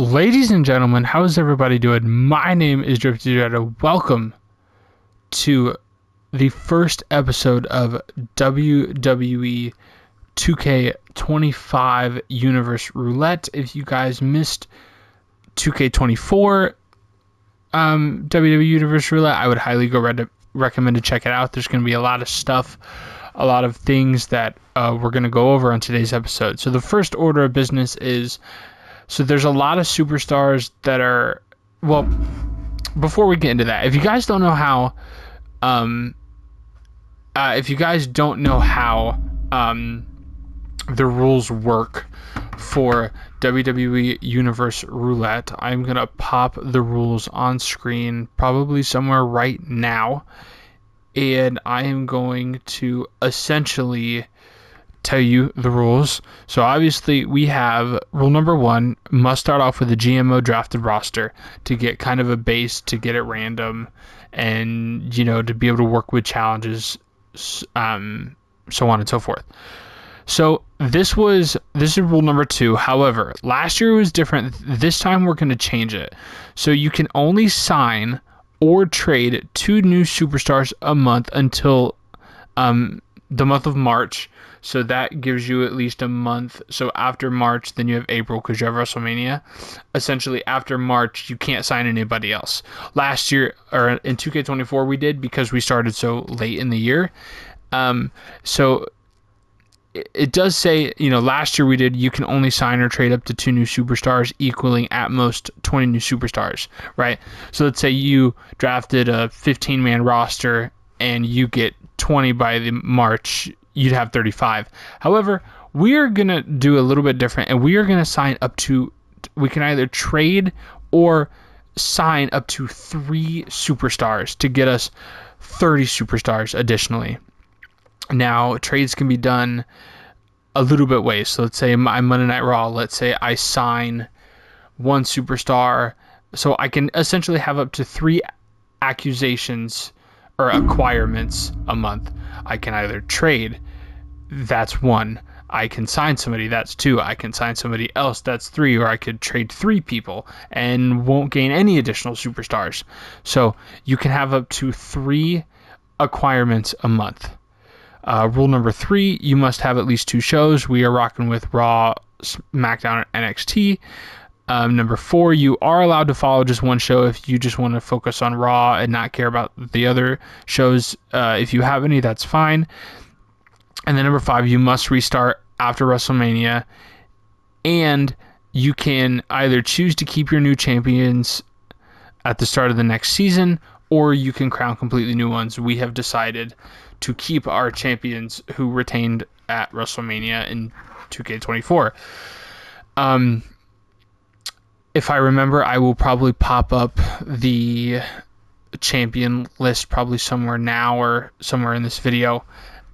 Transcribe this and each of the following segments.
Ladies and gentlemen, how is everybody doing? My name is Drifty Dreader. Welcome to the first episode of WWE 2K25 Universe Roulette. If you guys missed 2K24 WWE Universe Roulette, I would highly recommend to check it out. There's going to be a lot of stuff, a lot of things that we're going to go over on today's episode. So the first order of business is, so there's a lot of superstars that are, well, before we get into that, if you guys don't know how, the rules work for WWE Universe Roulette, I'm going to pop the rules on screen probably somewhere right now, and I am going to essentially tell you the rules. So obviously we have rule number 1, must start off with a GMO drafted roster to get kind of a base, to get it random, and, you know, to be able to work with challenges, so on and so forth. So this is rule number 2. However, last year was different. This time we're going to change it. So you can only sign or trade 2 new superstars a month until the month of March. So that gives you at least a month. So after March, then you have April because you have WrestleMania. Essentially, after March, you can't sign anybody else. Last year, or in 2K24, we did because we started so late in the year. So it does say, you know, last year we did, you can only sign or trade up to 2 new superstars, equaling at most 20 new superstars, right? So let's say you drafted a 15-man roster and you get 20 by the March, you'd have 35. However, we are going to do a little bit different, and we are going to sign up to, we can either trade or sign up to 3 superstars to get us 30 superstars additionally. Now, trades can be done a little bit ways. So let's say my Monday Night Raw, let's say I sign 1 superstar. So I can essentially have up to 3 acquisitions or acquirements a month. I can either trade, that's 1. I can sign somebody, that's 2. I can sign somebody else, that's 3. Or I could trade 3 people and won't gain any additional superstars. So you can have up to 3 acquirements a month. Rule number 3, you must have at least 2 shows. We are rocking with Raw, SmackDown, and NXT. Number 4, you are allowed to follow just 1 show if you just want to focus on Raw and not care about the other shows. If you have any, that's fine. And then number 5, you must restart after WrestleMania. And you can either choose to keep your new champions at the start of the next season, or you can crown completely new ones. We have decided to keep our champions who retained at WrestleMania in 2K24. If I remember, I will probably pop up the champion list probably somewhere now or somewhere in this video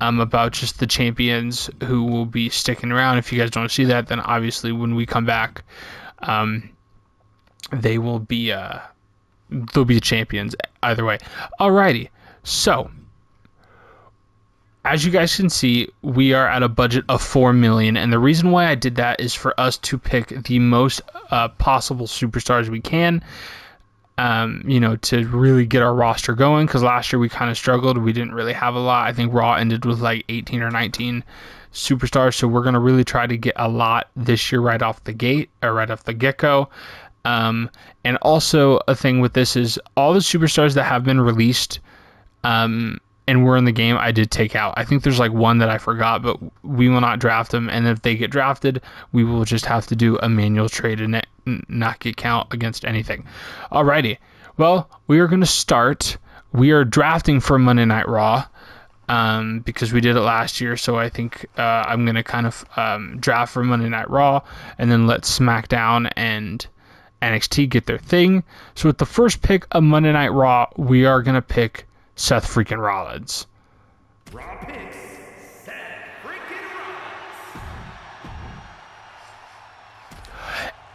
about just the champions who will be sticking around. If you guys don't see that, then obviously when we come back, they will be they'll be champions either way. Alrighty, so as you guys can see, we are at a budget of $4 million, and the reason why I did that is for us to pick the most possible superstars we can, you know, to really get our roster going, because last year we kind of struggled. We didn't really have a lot. I think Raw ended with like 18 or 19 superstars, so we're going to really try to get a lot this year right off the gate, or right off the get-go. And also a thing with this is all the superstars that have been released, and we're in the game, I did take out. I think there's like 1 that I forgot, but we will not draft them. And if they get drafted, we will just have to do a manual trade and not get count against anything. Alrighty. Well, we are going to start. We are drafting for Monday Night Raw because we did it last year. So I think I'm going to kind of draft for Monday Night Raw and then let SmackDown and NXT get their thing. So with the first pick of Monday Night Raw, we are going to pick Seth freaking Rollins. Raw picks Seth freaking Rollins.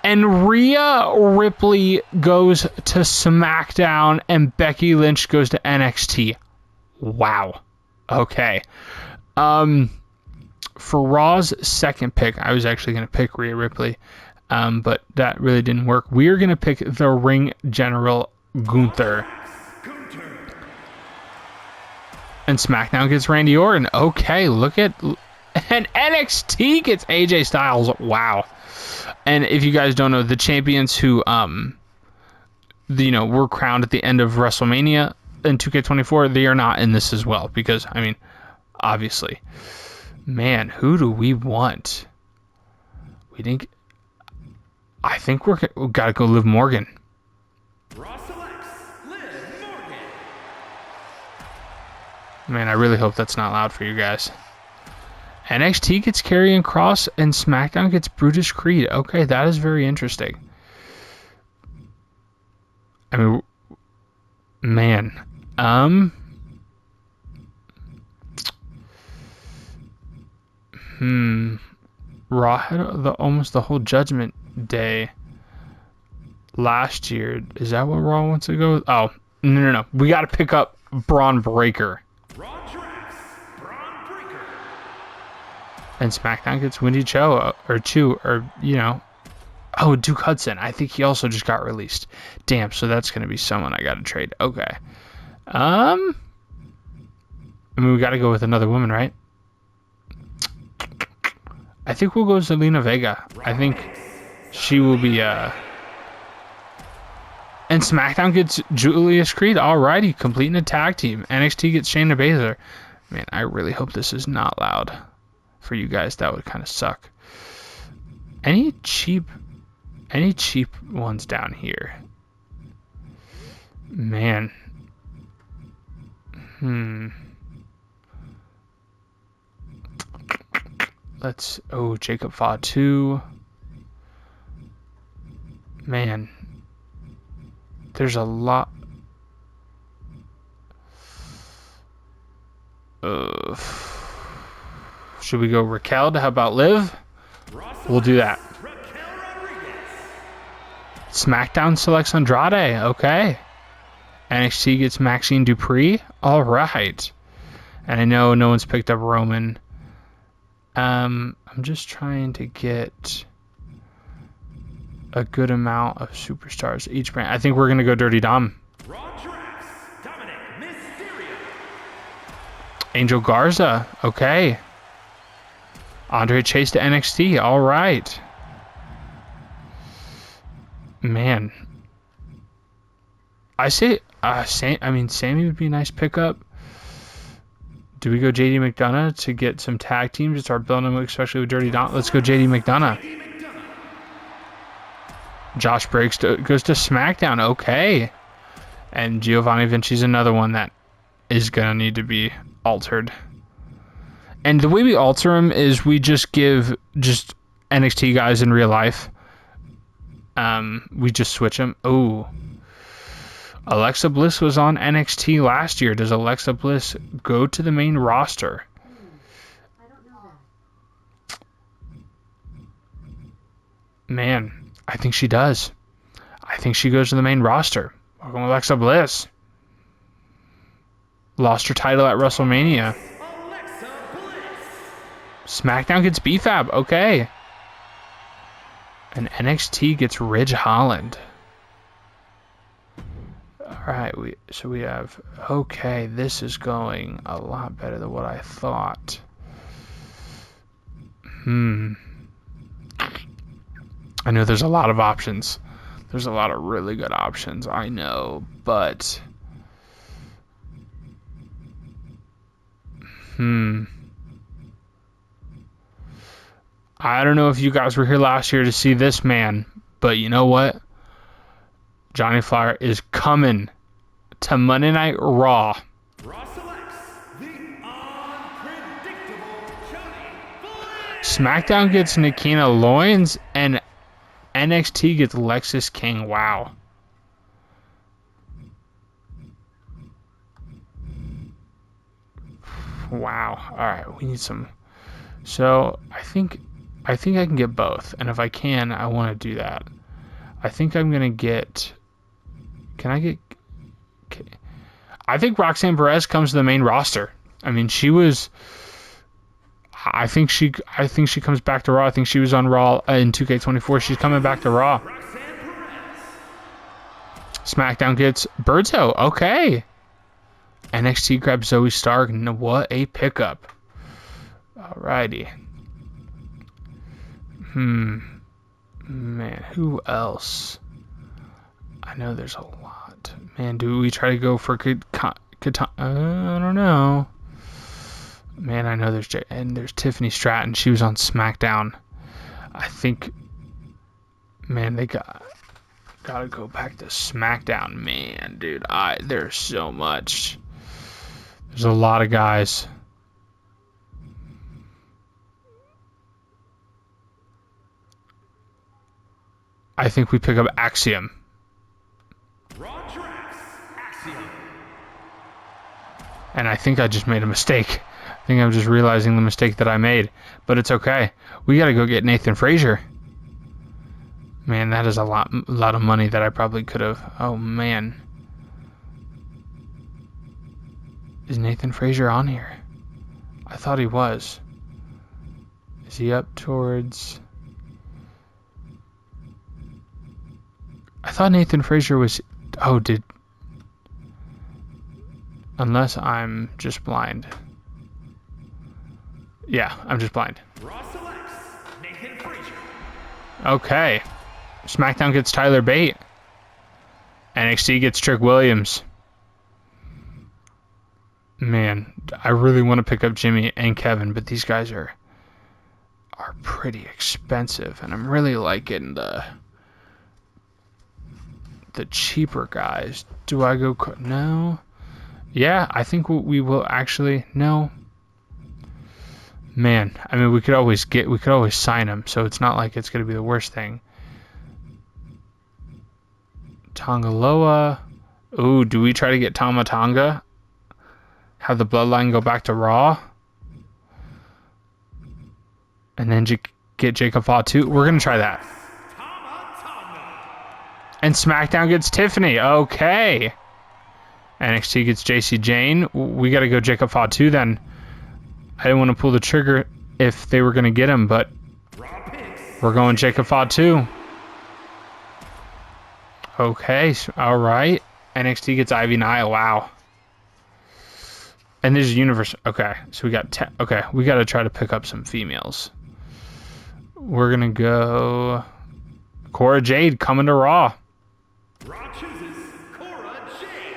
And Rhea Ripley goes to SmackDown and Becky Lynch goes to NXT. Wow. Okay. For Raw's second pick, I was actually going to pick Rhea Ripley. But that really didn't work. We're going to pick the Ring General Gunther. And SmackDown gets Randy Orton. Okay, look at... And NXT gets AJ Styles. Wow. And if you guys don't know, the champions who, were crowned at the end of WrestleMania in 2K24, they are not in this as well. Because, I mean, obviously. Man, who do we want? I think we've got to go Liv Morgan. Man, I really hope that's not loud for you guys. NXT gets Karrion Kross and SmackDown gets Brutus Creed. Okay, that is very interesting. I mean, man. Raw had almost the whole Judgment Day last year. Is that what Raw wants to go with? Oh, no. We got to pick up Braun Breaker. And SmackDown gets Wendy Cho, Oh, Duke Hudson. I think he also just got released. Damn, so that's going to be someone I got to trade. Okay. I mean, we got to go with another woman, right? I think we'll go with Zelina Vega. I think she will be, And SmackDown gets Julius Creed. Alrighty, completing a tag team. NXT gets Shayna Baszler. Man, I really hope this is not loud. For you guys, that would kind of suck. Any cheap ones down here? Man. Jacob Fatu. Man. There's a lot. Should we go Raquel? How about Liv? We'll do that. SmackDown selects Andrade. Okay. NXT gets Maxine Dupree. All right. And I know no one's picked up Roman. I'm just trying to get a good amount of superstars each brand. I think we're going to go Dirty Dom. Angel Garza. Okay. Andre Chase to NXT. All right. Man. I say, Sammy would be a nice pickup. Do we go JD McDonough to get some tag teams to start building them, especially with Dirty Dom? Let's go JD McDonough. Josh Briggs goes to SmackDown. Okay. And Giovanni Vinci's another one that is going to need to be altered. And the way we alter them is we just give just NXT guys in real life. We just switch them. Oh. Alexa Bliss was on NXT last year. Does Alexa Bliss go to the main roster? I don't know that. Man, I think she does. I think she goes to the main roster. Welcome, Alexa Bliss. Lost her title at WrestleMania. SmackDown gets BFAB. Okay. And NXT gets Ridge Holland. Alright, we have... Okay, this is going a lot better than what I thought. I know there's a lot of options. There's a lot of really good options, I know, but... I don't know if you guys were here last year to see this man, but you know what? Johnny Flyer is coming to Monday Night Raw. SmackDown gets Nikita Loynes and NXT gets Lexis King. Wow. Wow. All right, we need some. So I think I can get both, and if I can, I want to do that. I think I'm gonna get. Can I get? Okay. I think Roxanne Perez comes to the main roster. I mean, she was. I think she comes back to Raw. I think she was on Raw in 2K24. She's coming back to Raw. SmackDown gets Birdzo. Okay. NXT grabs Zoe Stark. What a pickup. Alrighty. Man, who else? I know there's a lot. Man, do we try to go for I don't know. Man, I know there's Tiffany Stratton. She was on SmackDown. I think. Man, they gotta go back to SmackDown. Man, dude, there's so much. There's a lot of guys. I think we pick up Axiom. Raw drafts Axiom. And I think I just made a mistake. I think I'm just realizing the mistake that I made. But it's okay. We gotta go get Nathan Frazier. Man, that is a lot of money that I probably could have. Oh, man. Is Nathan Frazier on here? I thought he was. Is he up towards... I thought Nathan Frazier was... Oh, Unless I'm just blind. Yeah, I'm just blind. Raw selects Nathan Frazier. Okay. SmackDown gets Tyler Bate. NXT gets Trick Williams. Man, I really want to pick up Jimmy and Kevin, but these guys are pretty expensive, and I'm really liking the cheaper guys. Do I go... No. Yeah, I think we will actually... No. Man, I mean, we could always sign him, so it's not like it's going to be the worst thing. Tongaloa. Ooh, do we try to get Tama Tonga? Have the Bloodline go back to Raw? And then get Jacob Fatu? We're going to try that. And SmackDown gets Tiffany. Okay. NXT gets JC Jane. We got to go Jacob Fatu then. I didn't want to pull the trigger if they were going to get him, but we're going Jacob Fatu. Okay, all right. NXT gets Ivy Nile. Wow. And there's Universe. Okay, so we got 10. Okay, we got to try to pick up some females. We're going to go Cora Jade coming to Raw. Raw chooses Cora Jade.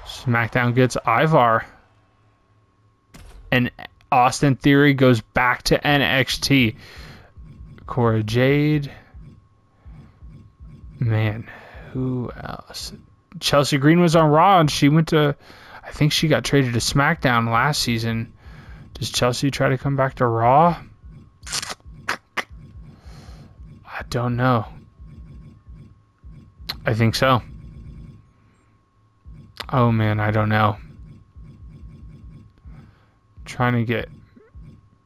SmackDown gets Ivar. And Austin Theory goes back to NXT. Cora Jade. Man, who else? Chelsea Green was on Raw, and she went to... I think she got traded to SmackDown last season. Does Chelsea try to come back to Raw? I don't know. I think so. Oh, man, I don't know. Trying to get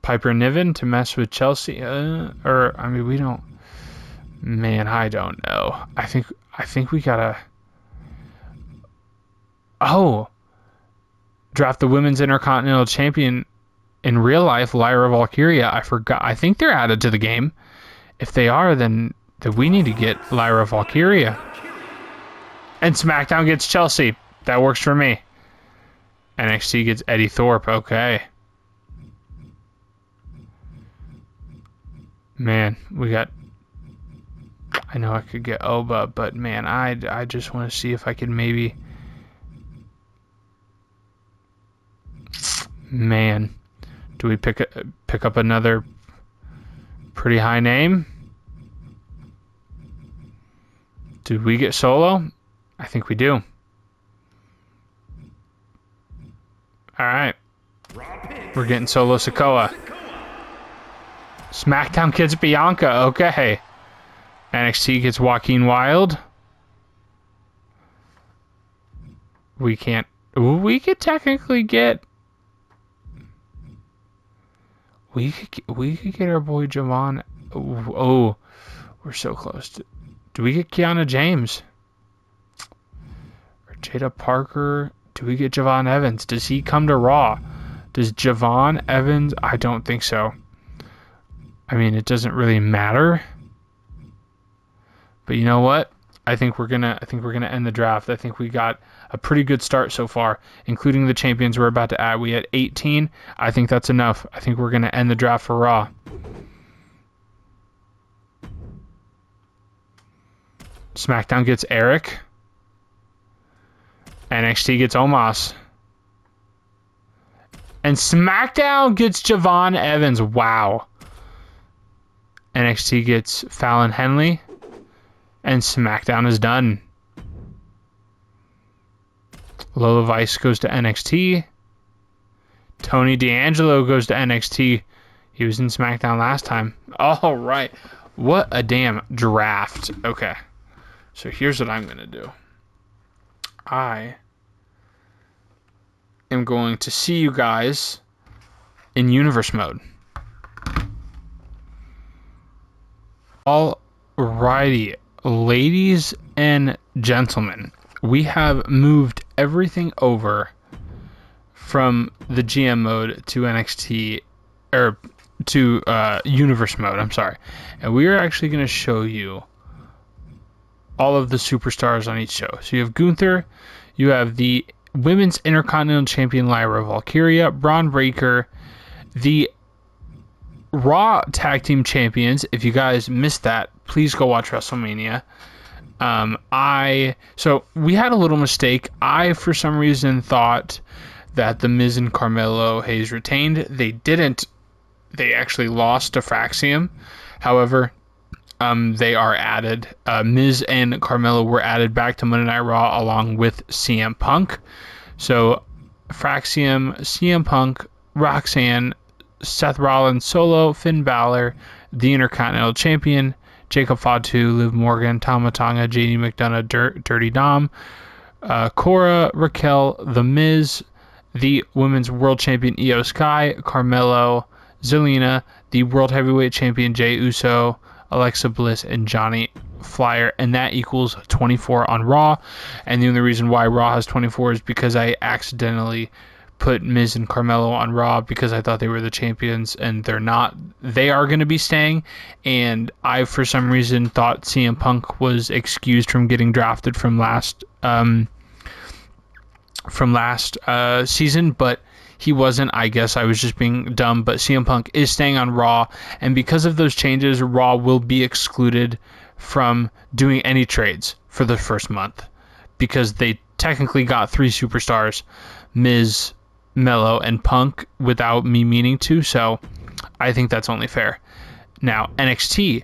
Piper Niven to mess with Chelsea. I mean, we don't... Man, I don't know. I think we gotta... Oh! Draft the Women's Intercontinental Champion in real life, Lyra Valkyria. I forgot. I think they're added to the game. If they are, then we need to get Lyra Valkyria. And SmackDown gets Chelsea. That works for me. NXT gets Eddie Thorpe. Okay. Man, we got... I know I could get Oba, but man, I just want to see if I could maybe... Man, do we pick up another pretty high name? Did we get Solo? I think we do. Alright. We're getting Solo Sikoa. SmackDown gets Bianca. Okay. NXT gets Joaquin Wilde. We can't... Ooh, we could technically get... We could get our boy Javon. Oh, we're so close. Do we get Kiana James? Or Jada Parker? Do we get Javon Evans? Does he come to Raw? Does Javon Evans? I don't think so. I mean, it doesn't really matter. But you know what? I think we're gonna end the draft. I think we got a pretty good start so far, including the champions we're about to add. We had 18. I think that's enough. I think we're gonna end the draft for Raw. SmackDown gets Eric. NXT gets Omos. And SmackDown gets Javon Evans. Wow. NXT gets Fallon Henley. And SmackDown is done. Lola Vice goes to NXT. Tony D'Angelo goes to NXT. He was in SmackDown last time. All right. What a damn draft. Okay. So here's what I'm going to do. I am going to see you guys in universe mode. Alrighty. Ladies and gentlemen, we have moved everything over from the GM mode to NXT, or to universe mode, I'm sorry. And we are actually going to show you all of the superstars on each show. So you have Gunther, you have the Women's Intercontinental Champion Lyra Valkyria, Braun Breaker, the Raw Tag Team Champions. If you guys missed that, please go watch WrestleMania. So we had a little mistake. I, for some reason, thought that The Miz and Carmelo Hayes retained. They didn't. They actually lost to Fraxium. However, they are added. Miz and Carmelo were added back to Monday Night Raw along with CM Punk. So Fraxium, CM Punk, Roxanne, Seth Rollins, Solo, Finn Balor, the Intercontinental Champion, Jacob Fatu, Liv Morgan, Tama Tonga, JD McDonough, Dirty Dom, Cora, Raquel, The Miz, the Women's World Champion Io Sky, Carmelo, Zelina, the World Heavyweight Champion Jey Uso, Alexa Bliss, and Johnny Flyer, and that equals 24 on Raw. And the only reason why Raw has 24 is because I accidentally put Miz and Carmelo on Raw because I thought they were the champions, and they're not. They are going to be staying, and I, for some reason, thought CM Punk was excused from getting drafted from last season, but he wasn't. I guess I was just being dumb, but CM Punk is staying on Raw, and because of those changes, Raw will be excluded from doing any trades for the first month because they technically got 3 superstars, Miz, Mello, and Punk, without me meaning to, so I think that's only fair. Now, NXT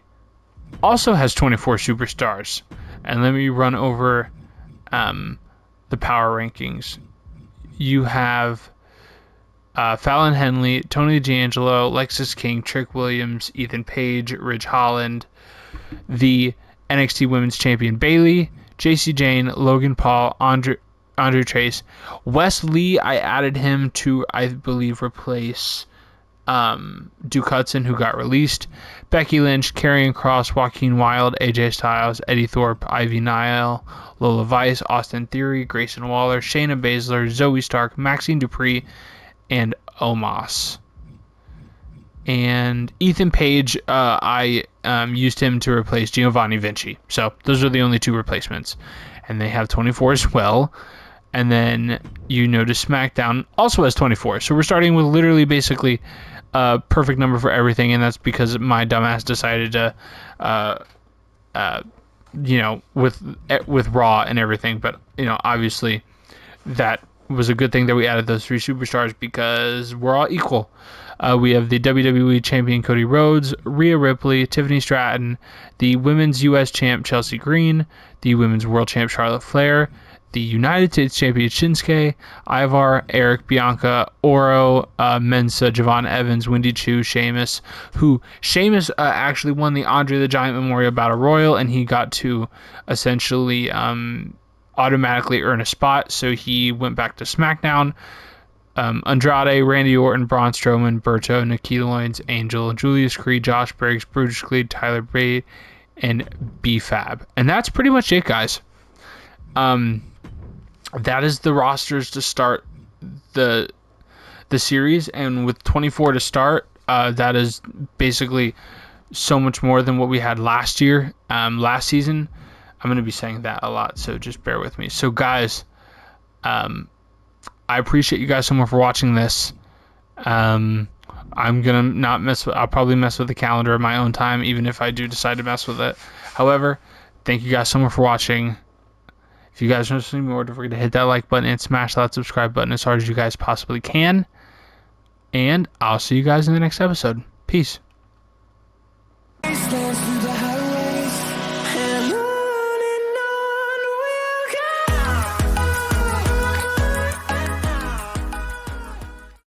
also has 24 superstars, and let me run over the power rankings. You have Fallon Henley, Tony D'Angelo, Lexis King, Trick Williams, Ethan Page, Ridge Holland, the NXT Women's Champion Bayley, JC Jane, Logan Paul, Andre Chase. Wes Lee, I added him to, I believe, replace Duke Hudson, who got released. Becky Lynch, Karrion Kross, Joaquin Wilde, AJ Styles, Eddie Thorpe, Ivy Nile, Lola Vice, Austin Theory, Grayson Waller, Shayna Baszler, Zoe Stark, Maxine Dupree, and Omos. And Ethan Page, I used him to replace Giovanni Vinci. So those are the only 2 replacements. And they have 24 as well. And then you notice SmackDown also has 24. So we're starting with literally basically a perfect number for everything. And that's because my dumbass decided to, with Raw and everything. But, obviously that was a good thing that we added those 3 superstars because we're all equal. We have the WWE Champion Cody Rhodes, Rhea Ripley, Tiffany Stratton, the Women's U.S. Champ Chelsea Green, the Women's World Champ Charlotte Flair, the United States Champion Shinsuke, Ivar, Eric, Bianca, Oro, Mensa, Javon Evans, Wendy Choo, Sheamus, who Sheamus actually won the Andre the Giant Memorial Battle Royal, and he got to essentially automatically earn a spot, so he went back to SmackDown. Andrade, Randy Orton, Braun Strowman, Berto, Nikita Lyons, Angel, Julius Creed, Josh Briggs, Brutus Creed, Tyler Bate, and B-Fab. And that's pretty much it, guys. That is the rosters to start the the series, and with 24 to start, that is basically so much more than what we had last year, last season. I'm going to be saying that a lot, so just bear with me. So, guys, I appreciate you guys so much for watching this. I'm gonna not mess with. I'll probably mess with the calendar in my own time, even if I do decide to mess with it. However, thank you guys so much for watching. If you guys want to see more, don't forget to hit that like button and smash that subscribe button as hard as you guys possibly can. And I'll see you guys in the next episode. Peace. Stands through the